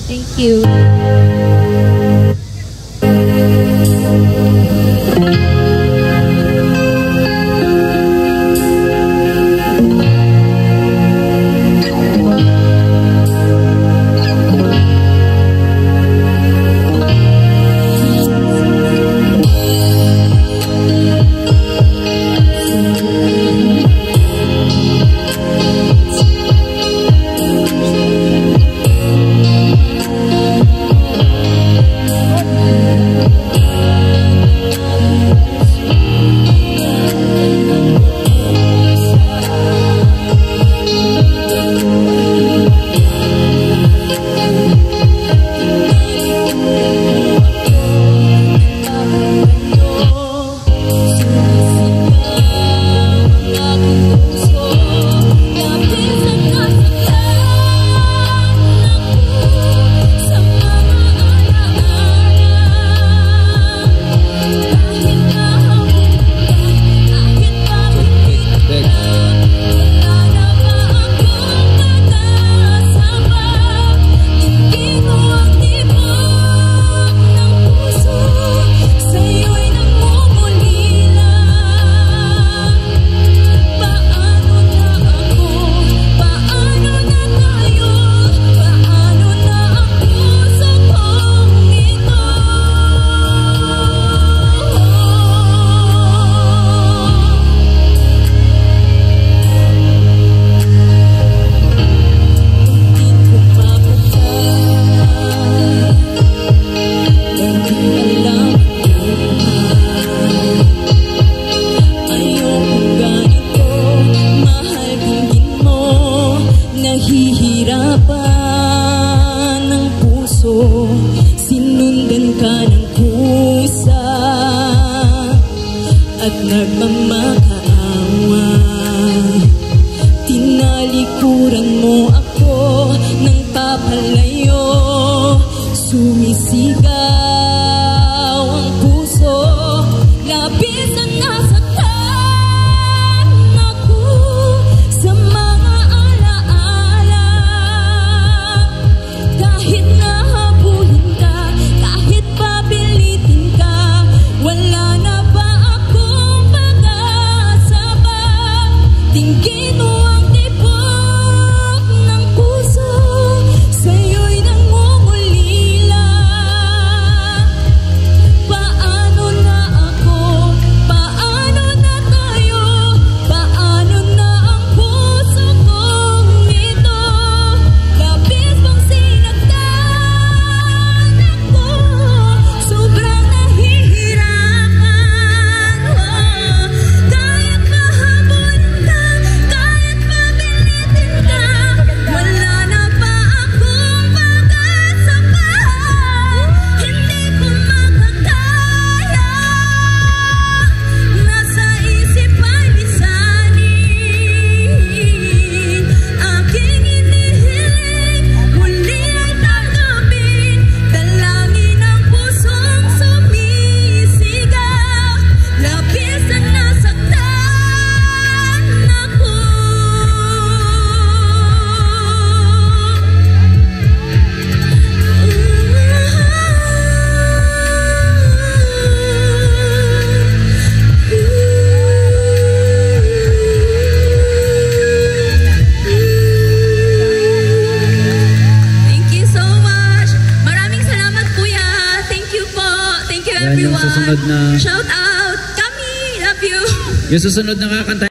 Thank you. Nahihirapan ng puso, sinundan ka ng kusa at nagmamakaawa. Tinalikuran mo ako ng papalayo, sumisigaw ang puso, labis na nasaktan ako sa mga alaala. Kahit nahabulin ka, kahit pabilitin ka, wala na ba akong pag-asa pa? Tingin mo ang tibok ng puso, sa'yo'y nangungulila. Paano na ako? Paano na tayo? Paano na ang puso kong ito? Labis bang sinaktan ako? Sobrang nahihirapan. Kahit mahabulin ka, kahit pabilitin ka, wala na ba akong pag-asa pa? Hindi ko makakaya. Nasa isip ay lisanin, aking inihiling, muli ay tanggapin, dalangin ang pusong sumisigaw, labis na nasaktan ako. Thank you so much. Maraming salamat, Kuya. Thank you po. Thank you, Yan yung everyone. susunod na- Shout out. Kami. Love you. Yung susunod na kakanta